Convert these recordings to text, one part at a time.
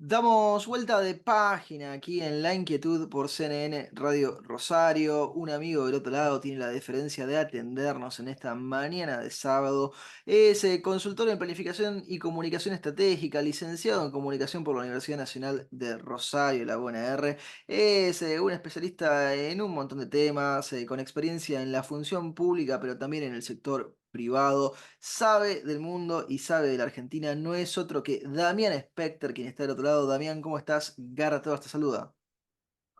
Damos vuelta de página aquí en La Inquietud por CNN Radio Rosario. Un amigo del otro lado tiene la deferencia de atendernos en esta mañana de sábado. Es consultor en planificación y comunicación estratégica, licenciado en comunicación por la Universidad Nacional de Rosario, la UNR. Es un especialista en un montón de temas, con experiencia en la función pública, pero también en el sector privado. Sabe del mundo y sabe de la Argentina, no es otro que Damián Specter, quien está del otro lado. Damián, ¿cómo estás? Garra te saluda.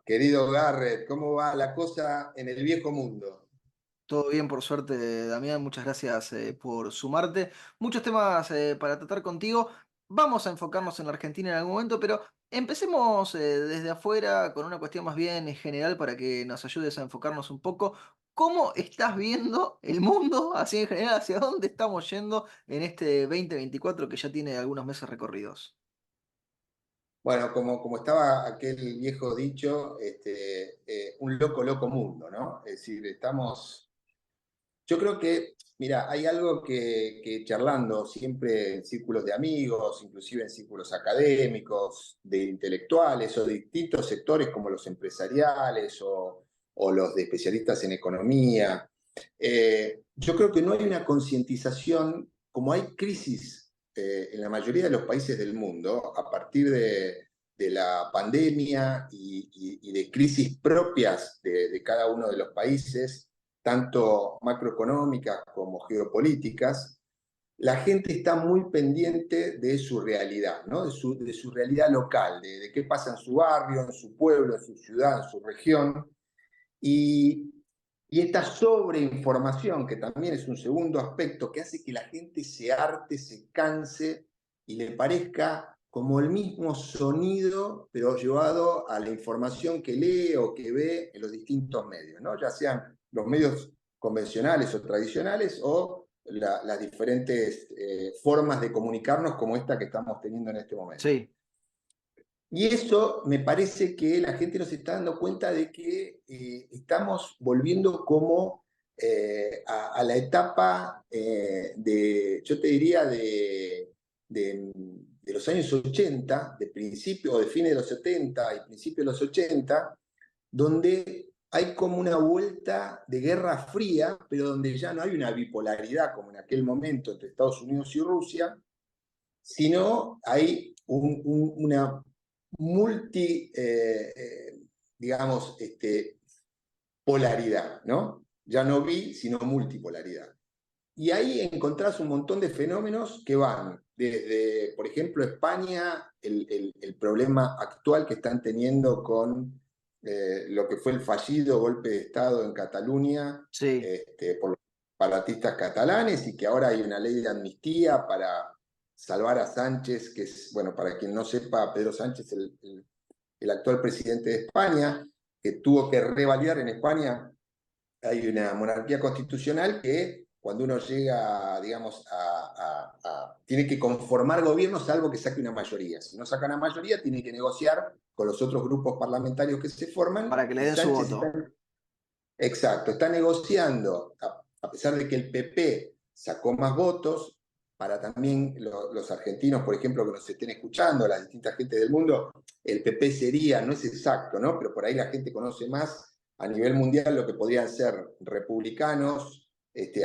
Querido Garrett, ¿cómo va la cosa en el viejo mundo? Todo bien, por suerte, Damián. Muchas gracias por sumarte. Muchos temas para tratar contigo. Vamos a enfocarnos en la Argentina en algún momento, pero empecemos desde afuera con una cuestión más bien general para que nos ayudes a enfocarnos un poco. ¿Cómo estás viendo el mundo, así en general, hacia dónde estamos yendo en este 2024 que ya tiene algunos meses recorridos? Bueno, como estaba aquel viejo dicho, un loco, loco mundo, ¿no? Es decir, yo creo que, mira, hay algo que charlando siempre en círculos de amigos, inclusive en círculos académicos, de intelectuales o de distintos sectores como los empresariales o los de especialistas en economía, yo creo que no hay una concientización, como hay crisis en la mayoría de los países del mundo, a partir de la pandemia y de crisis propias de cada uno de los países, tanto macroeconómicas como geopolíticas, la gente está muy pendiente de su realidad, ¿no? de su realidad local, de qué pasa en su barrio, en su pueblo, en su ciudad, en su región. Y, y esta sobreinformación, que también es un segundo aspecto que hace que la gente se harte, se canse y le parezca como el mismo sonido, pero llevado a la información que lee o que ve en los distintos medios, ¿no? Ya sean los medios convencionales o tradicionales o las diferentes formas de comunicarnos como esta que estamos teniendo en este momento. Sí. Y eso me parece que la gente nos está dando cuenta de que estamos volviendo como a la etapa yo te diría, de los años 80, de principio o de fines de los 70 y principios de los 80, donde hay como una vuelta de guerra fría, pero donde ya no hay una bipolaridad como en aquel momento entre Estados Unidos y Rusia, sino hay una multi, digamos, polaridad, ¿no? Ya no sino multipolaridad. Y ahí encontrás un montón de fenómenos que van desde, por ejemplo, España, el problema actual que están teniendo con lo que fue el fallido golpe de Estado en Cataluña Sí. por los separatistas catalanes y que ahora hay una ley de amnistía para salvar a Sánchez, que es, bueno, para quien no sepa, Pedro Sánchez, el actual presidente de España, que tuvo que revalidar en España. Hay una monarquía constitucional que cuando uno llega, digamos, tiene que conformar gobierno salvo que saque una mayoría. Si no saca una mayoría, tiene que negociar con los otros grupos parlamentarios que se forman Para que le y den su Sánchez voto. exacto, está negociando, a pesar de que el PP sacó más votos, para también los argentinos, por ejemplo, que nos estén escuchando, las distintas gentes del mundo, el PP sería, no es exacto, ¿no? Pero por ahí la gente conoce más a nivel mundial lo que podrían ser republicanos,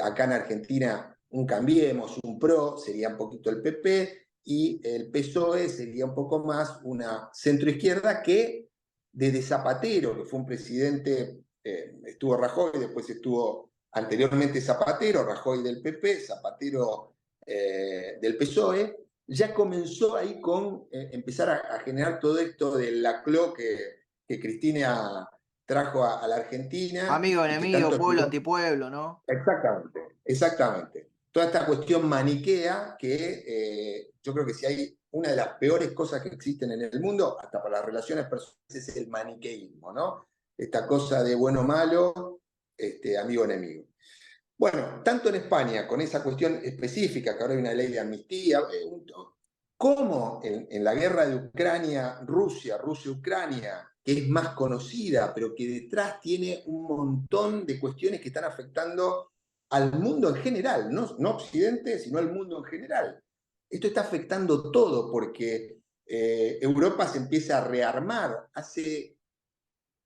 acá en Argentina un Cambiemos, un PRO, sería un poquito el PP, y el PSOE sería un poco más una centroizquierda que desde Zapatero, que fue un presidente, estuvo Rajoy, después estuvo anteriormente Zapatero, Rajoy del PP, Zapatero del PSOE, ya comenzó ahí con empezar a generar todo esto de la CLO que Cristina trajo a la Argentina Amigo, y que enemigo, tanto pueblo, ayudó. antipueblo, ¿no? Exactamente, exactamente. Toda esta cuestión maniquea que yo creo que si hay una de las peores cosas que existen en el mundo, hasta para las relaciones personales, es el maniqueísmo, ¿no? Esta cosa de bueno o malo, amigo o enemigo. Bueno, tanto en España, con esa cuestión específica, que ahora hay una ley de amnistía, como en la guerra de Ucrania, Rusia, Rusia-Ucrania, que es más conocida, pero que detrás tiene un montón de cuestiones que están afectando al mundo en general, no Occidente, sino al mundo en general. Esto está afectando todo porque Europa se empieza a rearmar. Hace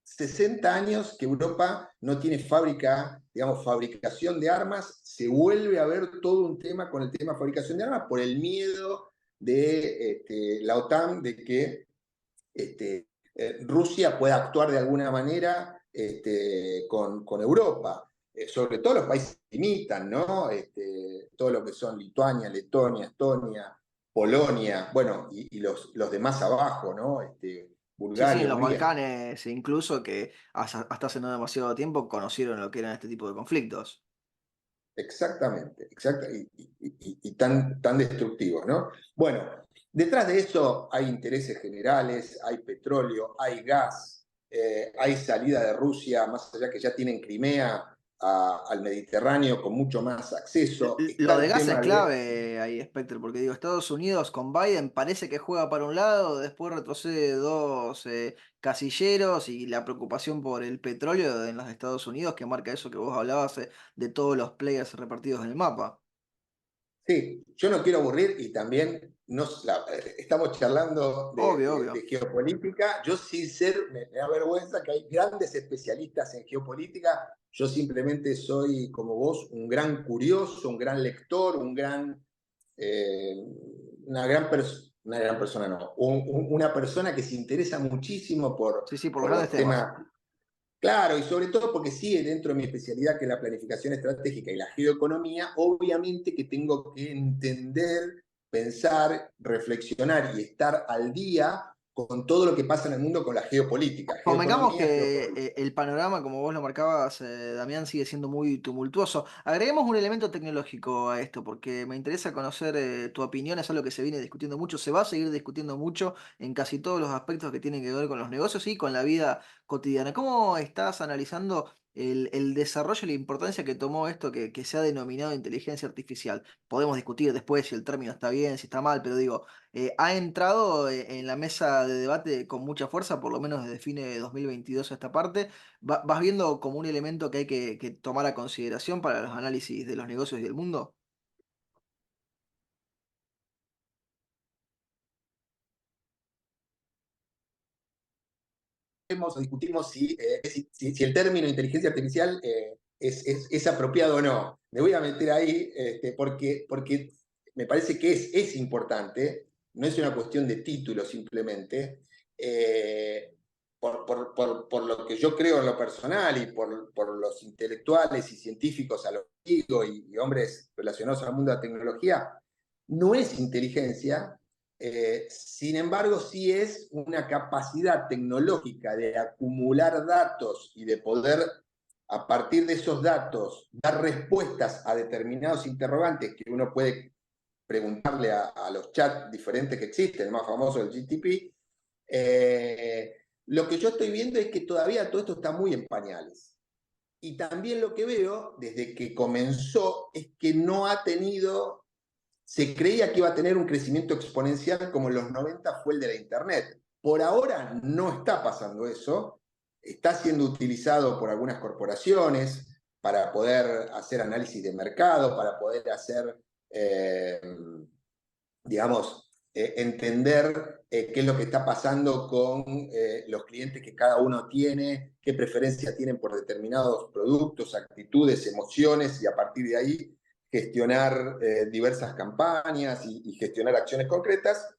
60 años que Europa no tiene fábrica, digamos, fabricación de armas, se vuelve a ver todo un tema con el tema de fabricación de armas por el miedo de la OTAN de que Rusia pueda actuar de alguna manera con Europa. Sobre todo los países que imitan, ¿no? Todo lo que son Lituania, Letonia, Estonia, Polonia, bueno, y los demás abajo, ¿no? Sí, sí, Bulgaria, en los Hungría. Balcanes incluso que hasta hace no demasiado tiempo conocieron lo que eran este tipo de conflictos. Exactamente, y tan destructivos, ¿no? Bueno, detrás de eso hay intereses generales, hay petróleo, hay gas, hay salida de Rusia, más allá que ya tienen Crimea al Mediterráneo con mucho más acceso. Está Lo de el gas es tema de... clave ahí, Spectre, porque digo, Estados Unidos con Biden parece que juega para un lado, después retrocede dos casilleros y la preocupación por el petróleo en los Estados Unidos que marca eso que vos hablabas de todos los players repartidos en el mapa. Sí, yo no quiero aburrir y también estamos charlando Obvio, obvio. de geopolítica. Yo sin ser, me da vergüenza que hay grandes especialistas en geopolítica. Yo simplemente soy, como vos, un gran curioso, un gran lector, eh, una gran persona, no, una persona que se interesa muchísimo Sí, sí, por los por grandes los temas. temas. Claro, y sobre todo porque sigue dentro de mi especialidad, que es la planificación estratégica y la geoeconomía, obviamente que tengo que entender, pensar, reflexionar y estar al día con todo lo que pasa en el mundo con la geopolítica, Convengamos geoeconomía, que geopolítica. el panorama, como vos lo marcabas, Damián, sigue siendo muy tumultuoso. Agreguemos un elemento tecnológico a esto, porque me interesa conocer tu opinión, es algo que se viene discutiendo mucho, se va a seguir discutiendo mucho en casi todos los aspectos que tienen que ver con los negocios y con la vida cotidiana. ¿Cómo estás analizando el desarrollo y la importancia que tomó esto que se ha denominado inteligencia artificial? Podemos discutir después si el término está bien, si está mal, pero digo ha entrado en la mesa de debate con mucha fuerza, por lo menos desde fines de 2022 a esta parte. ¿Vas viendo como un elemento que hay que tomar a consideración para los análisis de los negocios y del mundo? O discutimos si el término inteligencia artificial es apropiado o no. Me voy a meter ahí porque me parece que es importante, no es una cuestión de título simplemente, por lo que yo creo en lo personal y por los intelectuales y científicos a los que digo y hombres relacionados al mundo de la tecnología, no es inteligencia, sin embargo, sí es una capacidad tecnológica de acumular datos y de poder, a partir de esos datos, dar respuestas a determinados interrogantes que uno puede preguntarle a los chats diferentes que existen, el más famoso, el GTP. Lo que yo estoy viendo es que todavía todo esto está muy en pañales. Y también lo que veo desde que comenzó es que no ha tenido, se creía que iba a tener un crecimiento exponencial como en los 90 fue el de la Internet. Por ahora no está pasando eso. Está siendo utilizado por algunas corporaciones para poder hacer análisis de mercado, para poder hacer, eh, digamos, entender qué es lo que está pasando con los clientes que cada uno tiene, qué preferencias tienen por determinados productos, actitudes, emociones, y a partir de ahí gestionar diversas campañas y gestionar acciones concretas.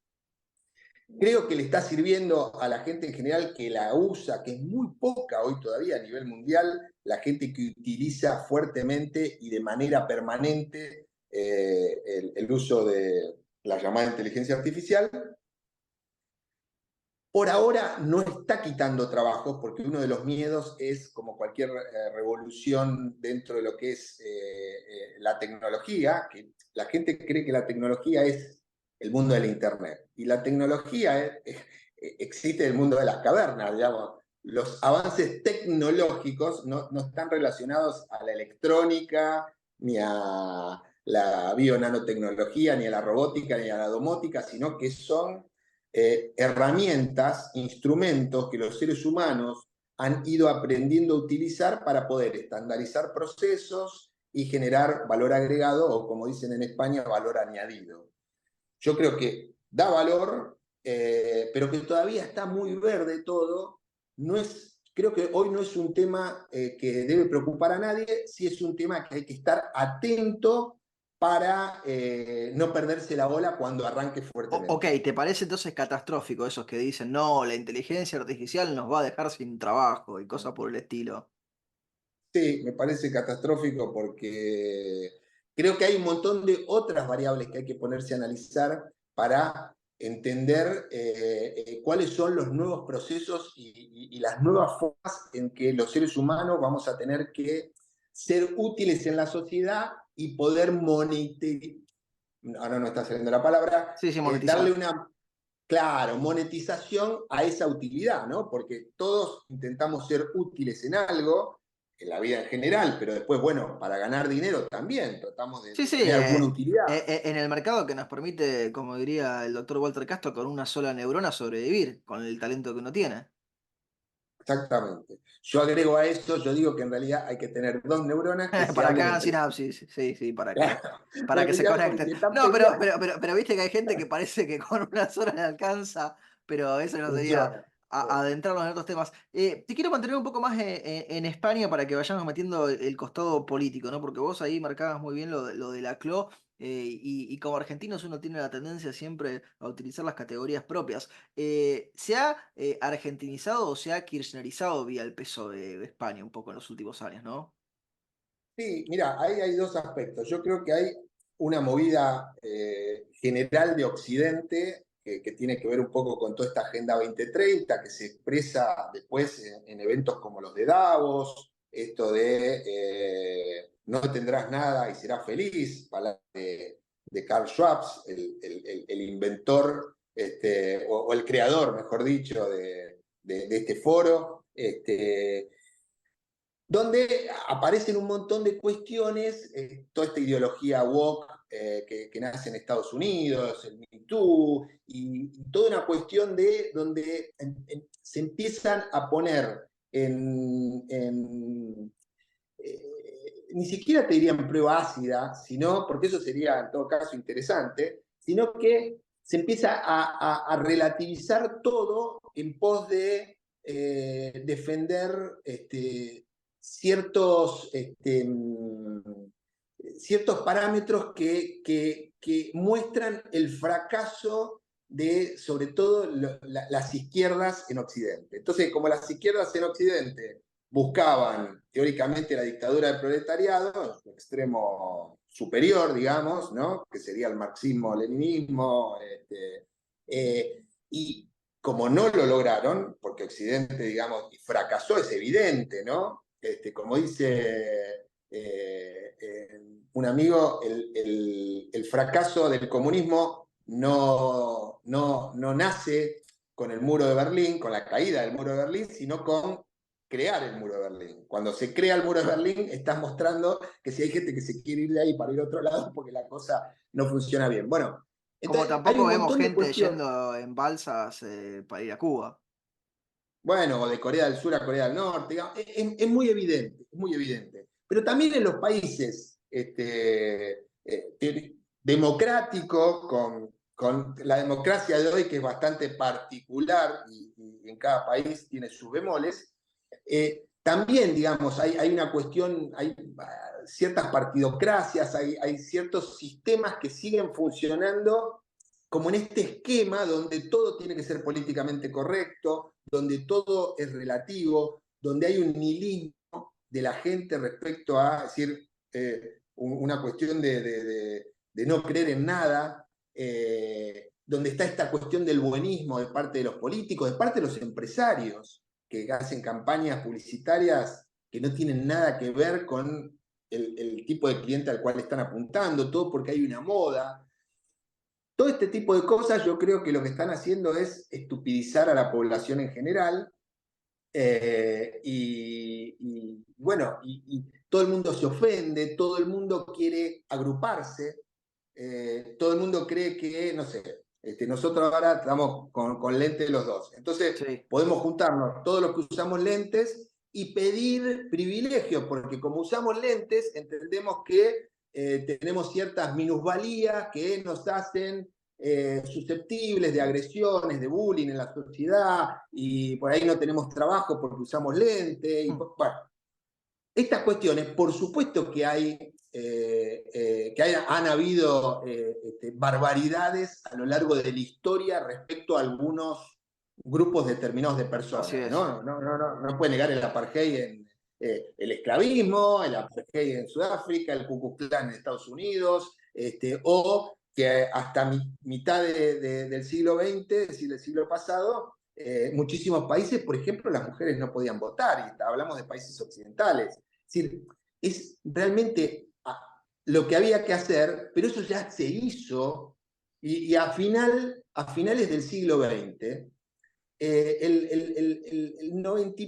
Creo que le está sirviendo a la gente en general que la usa, que es muy poca hoy todavía a nivel mundial, la gente que utiliza fuertemente y de manera permanente el uso de la llamada inteligencia artificial. Por ahora no está quitando trabajos porque uno de los miedos es, como cualquier revolución dentro de lo que es la tecnología, que la gente cree que la tecnología es el mundo de la Internet. Y la tecnología existe en el mundo de las cavernas, digamos. Los avances tecnológicos no están relacionados a la electrónica, ni a la bionanotecnología, ni a la robótica, ni a la domótica, sino que son herramientas, instrumentos que los seres humanos han ido aprendiendo a utilizar para poder estandarizar procesos y generar valor agregado o, como dicen en España, valor añadido. Yo creo que da valor, pero que todavía está muy verde todo. Creo que hoy no es un tema que debe preocupar a nadie, sí es un tema que hay que estar atento para no perderse la ola cuando arranque Ok, fuertemente. ¿te parece entonces catastrófico esos que dicen, no, la inteligencia artificial nos va a dejar sin trabajo y cosas por el estilo? Sí, me parece catastrófico porque creo que hay un montón de otras variables que hay que ponerse a analizar para entender cuáles son los nuevos procesos y las nuevas formas en que los seres humanos vamos a tener que ser útiles en la sociedad y poder monitorear, ahora no está saliendo la palabra, Sí, sí, darle monetizar. una, claro, monetización a esa utilidad, ¿no? Porque todos intentamos ser útiles en algo, en la vida en general, pero después, bueno, para ganar dinero también tratamos Sí, de sí, tener alguna utilidad. en el mercado que nos permite, como diría el doctor Walter Castro, con una sola neurona sobrevivir, con el talento que uno tiene. Exactamente. Yo agrego a eso, yo digo que en realidad hay que tener dos neuronas que se Para que hablen hagan entre sí. sinapsis, sí, sí, Claro, para en que se realidad porque conecten. si están No, peleadas, pero viste que hay gente que parece que con una sola le alcanza, pero eso no sería funciona. adentrarnos en otros temas. Te quiero mantener un poco más en España para que vayamos metiendo el costado político, ¿no? Porque vos ahí marcabas muy bien lo de la CLO, y como argentinos uno tiene la tendencia siempre a utilizar las categorías propias. ¿Se ha argentinizado o se ha kirchnerizado vía el peso de España un poco en los últimos años, ¿no? Sí, mira, ahí hay dos aspectos. Yo creo que hay una movida general de Occidente que tiene que ver un poco con toda esta Agenda 2030 que se expresa después en eventos como los de Davos, esto de no tendrás nada y serás feliz, palabras de Karl Schwab, el inventor o el creador, mejor dicho, de este foro. Donde aparecen un montón de cuestiones, toda esta ideología woke que nace en Estados Unidos, el Me Too, y toda una cuestión de donde se empiezan a poner ni siquiera te diría en prueba ácida, sino, porque eso sería en todo caso interesante, sino que se empieza a relativizar todo en pos de defender ciertos, ciertos parámetros que muestran el fracaso de, sobre todo, las izquierdas en Occidente. Entonces, como las izquierdas en Occidente buscaban teóricamente la dictadura del proletariado, en su extremo superior, digamos, ¿no? Que sería el marxismo-leninismo, y como no lo lograron, porque Occidente, digamos, fracasó, es evidente, ¿no? Como dice un amigo, el fracaso del comunismo no nace con el muro de Berlín, con la caída del muro de Berlín, sino con crear el muro de Berlín. Cuando se crea el muro de Berlín, estás mostrando que si hay gente que se quiere ir de ahí para ir a otro lado porque la cosa no funciona bien. Bueno, Como entonces hay tampoco un vemos montón de gente cuestiones. yendo en balsas para ir a Cuba. Bueno, o de Corea del Sur a Corea del Norte, digamos, es muy evidente, es muy evidente. Pero también en los países democráticos, con la democracia de hoy, que es bastante particular y en cada país tiene sus bemoles, también, digamos, hay una cuestión, hay ciertas partidocracias, hay ciertos sistemas que siguen funcionando como en este esquema donde todo tiene que ser políticamente correcto, donde todo es relativo, donde hay un nihilismo de la gente respecto a decir una cuestión de no creer en nada, donde está esta cuestión del buenismo de parte de los políticos, de parte de los empresarios que hacen campañas publicitarias que no tienen nada que ver con el tipo de cliente al cual están apuntando, todo porque hay una moda. Todo este tipo de cosas yo creo que lo que están haciendo es estupidizar a la población en general bueno, y todo el mundo se ofende, todo el mundo quiere agruparse, todo el mundo cree que, no sé, nosotros ahora estamos con lentes los dos, entonces Sí. podemos juntarnos todos los que usamos lentes y pedir privilegios, porque como usamos lentes, entendemos que tenemos ciertas minusvalías que nos hacen susceptibles de agresiones, de bullying en la sociedad, y por ahí no tenemos trabajo porque usamos lente, y bueno, estas cuestiones, por supuesto que han habido barbaridades a lo largo de la historia respecto a algunos grupos determinados de Así personas, es. ¿no? No puede negar el apartheid el esclavismo, el apartheid en Sudáfrica, el Ku Klux Klan en Estados Unidos, o que hasta mitad del siglo XX, es decir, del siglo pasado, muchísimos países, por ejemplo, las mujeres no podían votar, y hablamos de países occidentales. Es decir, es realmente lo que había que hacer, pero eso ya se hizo, y a finales del siglo XX, el 90,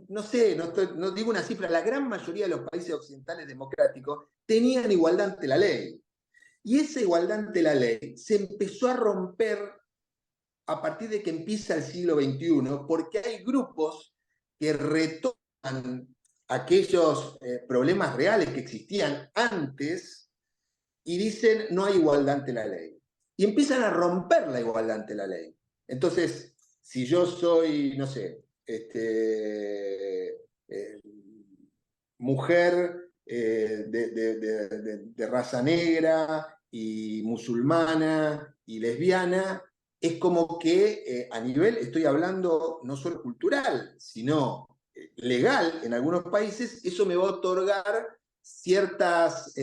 no sé, no digo una cifra, la gran mayoría de los países occidentales democráticos tenían igualdad ante la ley. Y esa igualdad ante la ley se empezó a romper a partir de que empieza el siglo XXI, porque hay grupos que retoman aquellos problemas reales que existían antes y dicen no hay igualdad ante la ley. Y empiezan a romper la igualdad ante la ley. Entonces, si yo soy, no sé, mujer de raza negra y musulmana y lesbiana, es como que a nivel, estoy hablando no solo cultural, sino legal en algunos países, eso me va a otorgar ciertas,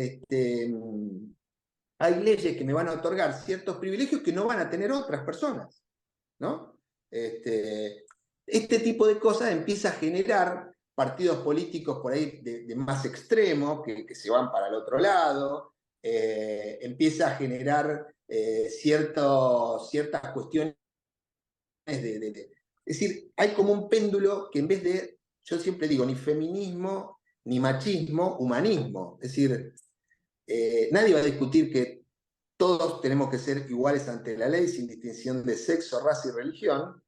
hay leyes que me van a otorgar ciertos privilegios que no van a tener otras personas, ¿no? Este tipo de cosas empieza a generar partidos políticos por ahí de más extremos que se van para el otro lado, empieza a generar ciertas cuestiones es decir, hay como un péndulo que en vez de, yo siempre digo, ni feminismo, ni machismo, humanismo. Es decir, nadie va a discutir que todos tenemos que ser iguales ante la ley sin distinción de sexo, raza y religión,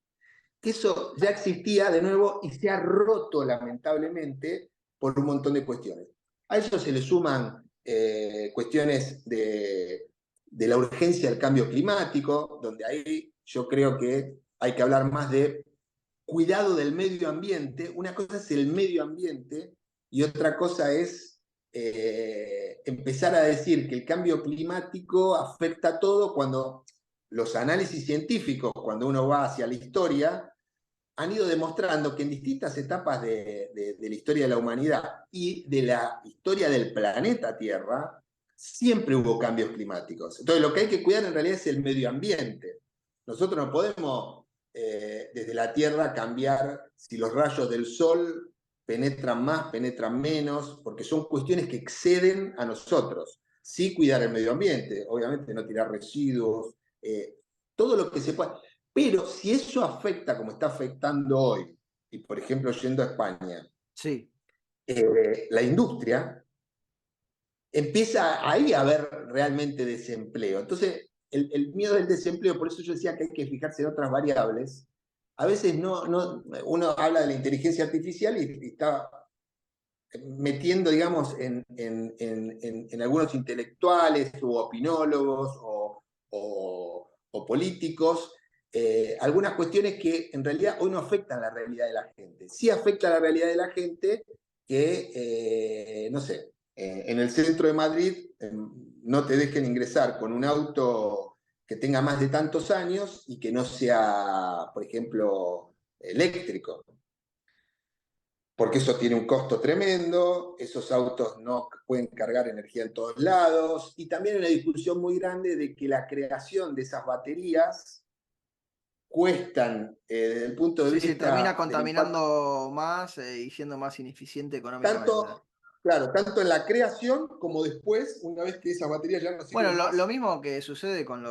que eso ya existía de nuevo y se ha roto lamentablemente por un montón de cuestiones. A eso se le suman cuestiones de la urgencia del cambio climático, donde ahí yo creo que hay que hablar más de cuidado del medio ambiente. Una cosa es el medio ambiente y otra cosa es empezar a decir que el cambio climático afecta a todo cuando los análisis científicos, cuando uno va hacia la historia, han ido demostrando que en distintas etapas de la historia de la humanidad y de la historia del planeta Tierra, siempre hubo cambios climáticos. Entonces, lo que hay que cuidar en realidad es el medio ambiente. Nosotros no podemos, desde la Tierra, cambiar si los rayos del Sol penetran más, penetran menos, porque son cuestiones que exceden a nosotros. Sí cuidar el medio ambiente, obviamente no tirar residuos, todo lo que se pueda. Pero si eso afecta como está afectando hoy, y por ejemplo yendo a España, Sí. la industria, empieza ahí a haber realmente desempleo. Entonces, el miedo del desempleo, por eso yo decía que hay que fijarse en otras variables. A veces uno habla de la inteligencia artificial y está metiendo, digamos, en algunos intelectuales o opinólogos o políticos, algunas cuestiones que en realidad hoy no afectan la realidad de la gente. Sí afecta la realidad de la gente que, no sé, en el centro de Madrid no te dejen ingresar con un auto que tenga más de tantos años y que no sea, por ejemplo, eléctrico, porque eso tiene un costo tremendo, esos autos no pueden cargar energía en todos lados, y también hay una discusión muy grande de que la creación de esas baterías cuestan, desde el punto de Sí, sí, termina vista del impacto, contaminando más y siendo más ineficiente económicamente. tanto, claro, tanto en la creación como después, una vez que esas baterías ya no Bueno, sirven lo más. mismo que sucede con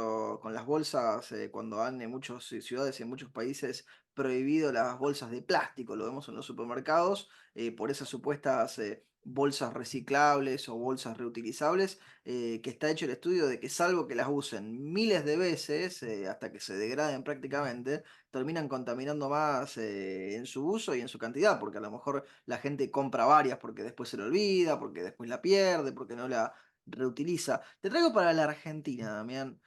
las bolsas, cuando han en muchas ciudades y en muchos países prohibido las bolsas de plástico, lo vemos en los supermercados, por esas supuestas bolsas reciclables o bolsas reutilizables, que está hecho el estudio de que salvo que las usen miles de veces, hasta que se degraden prácticamente, terminan contaminando más en su uso y en su cantidad, porque a lo mejor la gente compra varias porque después se le olvida, porque después la pierde, porque no la reutiliza. Te traigo para la Argentina, Damián.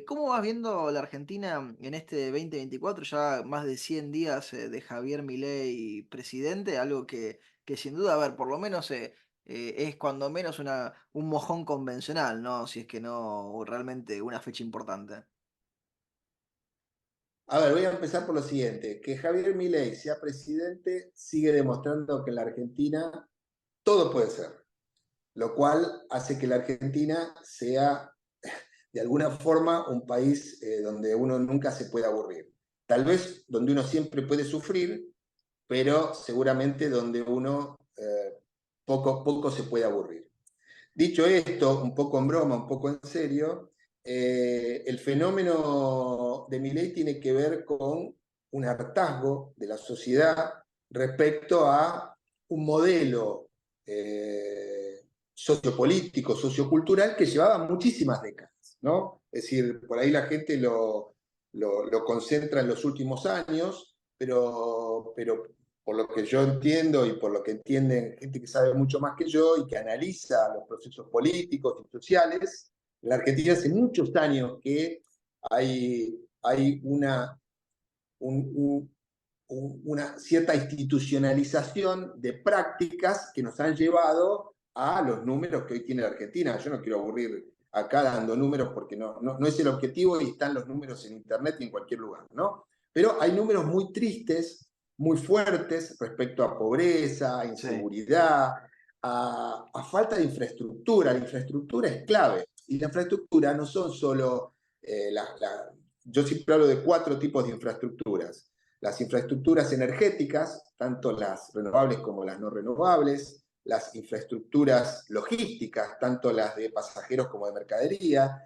¿Cómo vas viendo la Argentina en este 2024? Ya más de 100 días de Javier Milei presidente, algo que sin duda, a ver, por lo menos es cuando menos un mojón convencional, ¿no? Si es que no realmente una fecha importante. A ver, voy a empezar por lo siguiente. Que Javier Milei sea presidente sigue demostrando que en la Argentina todo puede ser, lo cual hace que la Argentina sea de alguna forma un país donde uno nunca se puede aburrir. Tal vez donde uno siempre puede sufrir, pero seguramente donde uno poco se puede aburrir. Dicho esto, un poco en broma, un poco en serio, el fenómeno de Milei tiene que ver con un hartazgo de la sociedad respecto a un modelo sociopolítico, sociocultural que llevaba muchísimas décadas, ¿no? Es decir, por ahí la gente lo concentra en los últimos años, pero por lo que yo entiendo y por lo que entienden gente que sabe mucho más que yo y que analiza los procesos políticos y sociales, en la Argentina hace muchos años que hay un, una cierta institucionalización de prácticas que nos han llevado a los números que hoy tiene la Argentina. Yo no quiero aburrir acá dando números porque no es el objetivo y están los números en Internet y en cualquier lugar, ¿no? Pero hay números muy tristes, muy fuertes respecto a pobreza, a Sí. inseguridad, a falta de infraestructura. La infraestructura es clave. Y la infraestructura no son solo yo siempre hablo de 4 tipos de infraestructuras: las infraestructuras energéticas, tanto las renovables como las no renovables, las infraestructuras logísticas, tanto las de pasajeros como de mercadería,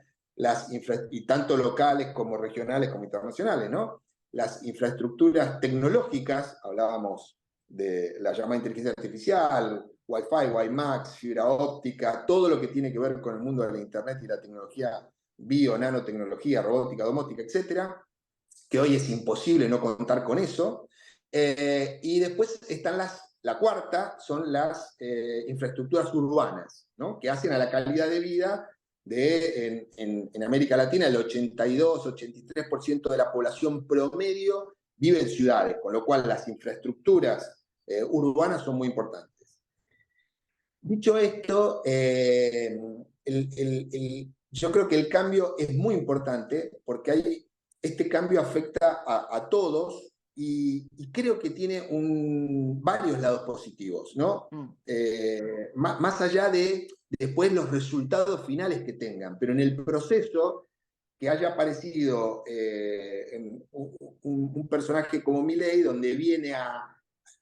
y tanto locales como regionales como internacionales, ¿no? Las infraestructuras tecnológicas, hablábamos de la llamada inteligencia artificial, Wi-Fi, WiMAX, fibra óptica, todo lo que tiene que ver con el mundo de la Internet y la tecnología nanotecnología, robótica, domótica, etcétera, que hoy es imposible no contar con eso. Y después están la cuarta, son las infraestructuras urbanas, ¿no? Que hacen a la calidad de vida en América Latina el 82-83% de la población promedio vive en ciudades, con lo cual las infraestructuras urbanas son muy importantes. Dicho esto, yo creo que el cambio es muy importante porque este cambio afecta a todos y creo que tiene varios lados positivos, ¿no? Mm. Más allá de después los resultados finales que tengan, pero en el proceso que haya aparecido un personaje como Milei, donde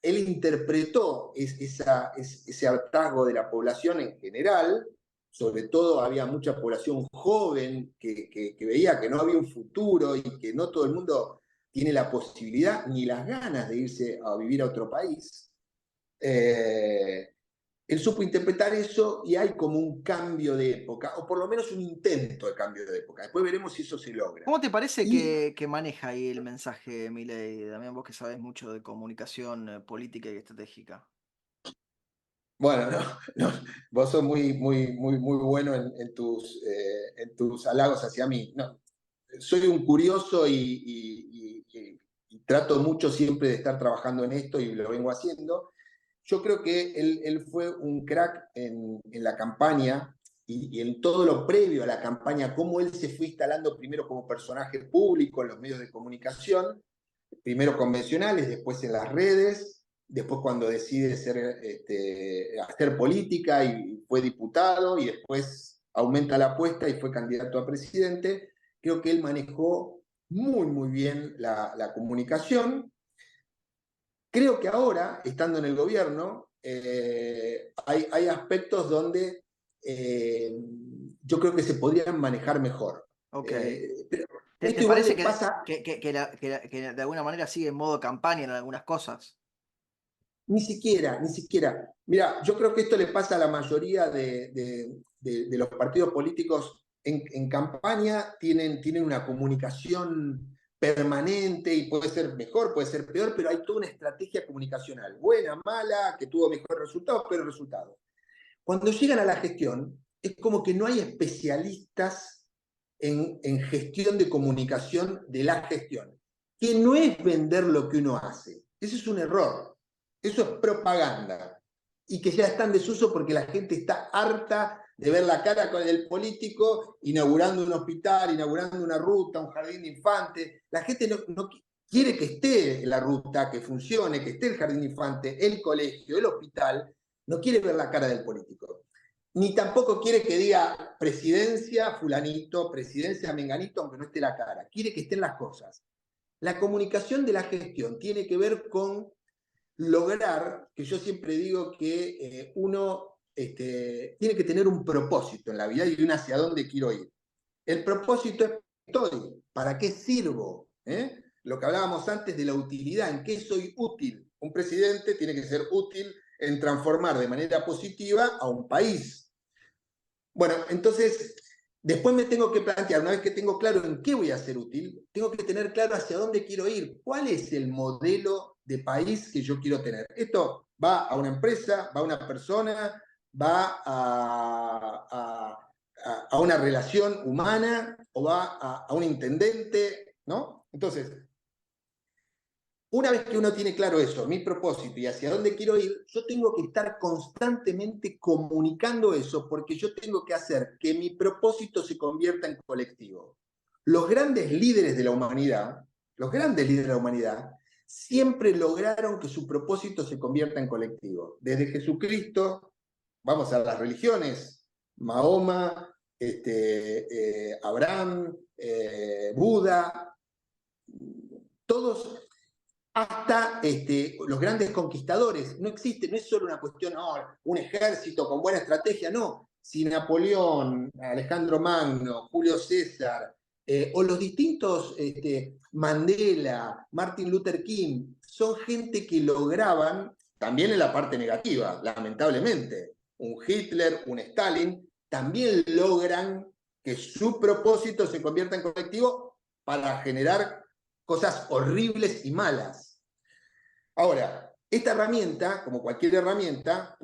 él interpretó ese hartazgo de la población en general. Sobre todo había mucha población joven que veía que no había un futuro y que no todo el mundo tiene la posibilidad ni las ganas de irse a vivir a otro país. Eh, Él supo interpretar eso y hay como un cambio de época, o por lo menos un intento de cambio de época. Después veremos si eso se logra. ¿Cómo te parece Y que maneja ahí el mensaje Milei, Damián, vos que sabés mucho de comunicación política y estratégica? bueno, vos sos muy bueno en tus halagos hacia mí. No, soy un curioso y trato mucho siempre de estar trabajando en esto y lo vengo haciendo. Yo creo que él fue un crack en la campaña y en todo lo previo a la campaña, cómo él se fue instalando primero como personaje público en los medios de comunicación, primero convencionales, después en las redes, después cuando decide hacer política y fue diputado y después aumenta la apuesta y fue candidato a presidente. Creo que él manejó muy bien la comunicación. Creo que ahora, estando en el gobierno, hay aspectos donde yo creo que se podrían manejar mejor. Ok. Pero ¿Te esto igual parece le pasa. que de alguna manera sigue en modo campaña en algunas cosas? Ni siquiera. Mira, yo creo que esto le pasa a la mayoría de los partidos políticos en campaña, tienen una comunicación permanente y puede ser mejor, puede ser peor, pero hay toda una estrategia comunicacional, buena, mala, que tuvo mejores resultados, pero resultados. Cuando llegan a la gestión, es como que no hay especialistas en gestión de comunicación de la gestión, que no es vender lo que uno hace. Eso es un error. Eso es propaganda. Y que ya está en desuso porque la gente está harta de ver la cara con el político inaugurando un hospital, inaugurando una ruta, un jardín de infantes. La gente no quiere que esté la ruta, que funcione, que esté el jardín de infantes, el colegio, el hospital. No quiere ver la cara del político. Ni tampoco quiere que diga presidencia fulanito, presidencia menganito, aunque no esté la cara. Quiere que estén las cosas. La comunicación de la gestión tiene que ver con lograr, que yo siempre digo que uno tiene que tener un propósito en la vida y un hacia dónde quiero ir. El propósito es estoy, ¿para qué sirvo? Lo que hablábamos antes de la utilidad, ¿en qué soy útil? Un presidente tiene que ser útil en transformar de manera positiva a un país. Bueno, entonces, después me tengo que plantear, una vez que tengo claro en qué voy a ser útil, tengo que tener claro hacia dónde quiero ir, cuál es el modelo de país que yo quiero tener. Esto va a una empresa, va a una persona, va a una relación humana o va a un intendente, ¿no? Entonces, una vez que uno tiene claro eso, mi propósito y hacia dónde quiero ir, yo tengo que estar constantemente comunicando eso porque yo tengo que hacer que mi propósito se convierta en colectivo. Los grandes líderes de la humanidad, siempre lograron que su propósito se convierta en colectivo. Desde Jesucristo, vamos a las religiones, Mahoma, Abraham, Buda, todos hasta los grandes conquistadores. No existe, no es solo una cuestión, no, un ejército con buena estrategia, no. Si Napoleón, Alejandro Magno, Julio César, o los distintos Mandela, Martin Luther King, son gente que lograban, también en la parte negativa, lamentablemente, un Hitler, un Stalin, también logran que su propósito se convierta en colectivo para generar cosas horribles y malas. Ahora, esta herramienta, como cualquier herramienta,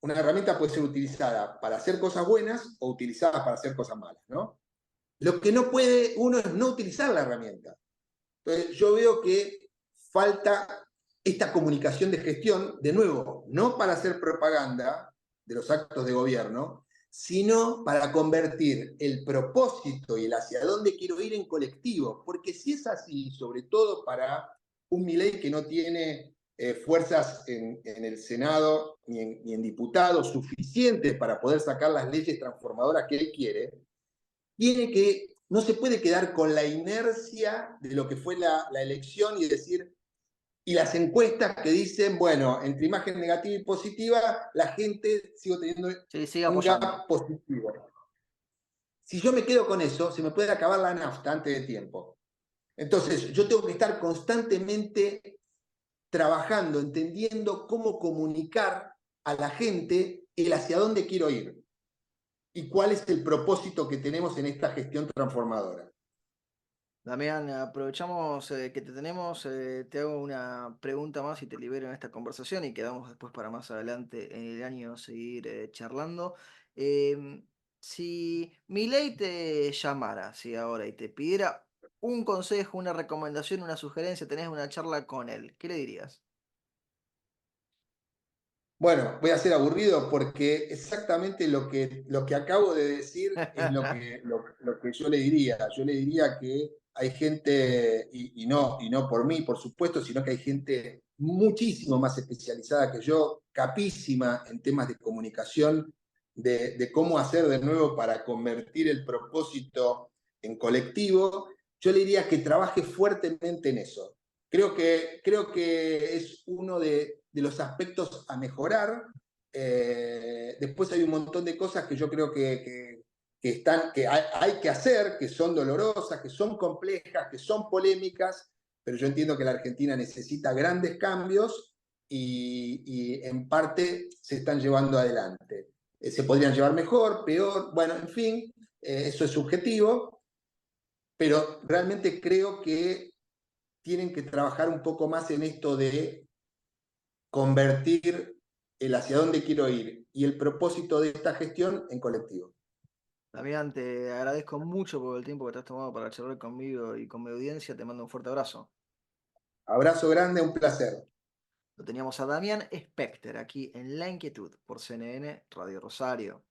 una herramienta puede ser utilizada para hacer cosas buenas o utilizada para hacer cosas malas, ¿no? Lo que no puede uno es no utilizar la herramienta. Entonces, yo veo que falta esta comunicación de gestión, de nuevo, no para hacer propaganda de los actos de gobierno, sino para convertir el propósito y el hacia dónde quiero ir en colectivo. Porque si es así, sobre todo para un Milei que no tiene fuerzas en el Senado ni en diputados suficientes para poder sacar las leyes transformadoras que él quiere, no se puede quedar con la inercia de lo que fue la elección y decir, y las encuestas que dicen, bueno, entre imagen negativa y positiva, la gente sigue teniendo Sí, sigue un apoyando. gap positivo. Si yo me quedo con eso, se me puede acabar la nafta antes de tiempo. Entonces, yo tengo que estar constantemente trabajando, entendiendo cómo comunicar a la gente el hacia dónde quiero ir y cuál es el propósito que tenemos en esta gestión transformadora. Damián, aprovechamos que te tenemos, te hago una pregunta más y te libero en esta conversación y quedamos después para más adelante en el año seguir charlando. Si Milei te llamara, si ahora, y te pidiera un consejo, una recomendación, una sugerencia, tenés una charla con él, ¿qué le dirías? Bueno, voy a ser aburrido porque exactamente lo que acabo de decir es lo que yo le diría. Yo le diría que hay gente, y no por mí, por supuesto, sino que hay gente muchísimo más especializada que yo, capísima en temas de comunicación, de cómo hacer de nuevo para convertir el propósito en colectivo. Yo le diría que trabaje fuertemente en eso. Creo que es uno de los aspectos a mejorar. Después hay un montón de cosas que yo creo que hay que hacer, que son dolorosas, que son complejas, que son polémicas, pero yo entiendo que la Argentina necesita grandes cambios y en parte se están llevando adelante. Se podrían llevar mejor, peor, bueno, en fin, eso es subjetivo, pero realmente creo que tienen que trabajar un poco más en esto de convertir el hacia dónde quiero ir y el propósito de esta gestión en colectivo. Damián, te agradezco mucho por el tiempo que te has tomado para charlar conmigo y con mi audiencia. Te mando un fuerte abrazo. Abrazo grande, un placer. Lo teníamos a Damián Specter aquí en La Inquietud por CNN Radio Rosario.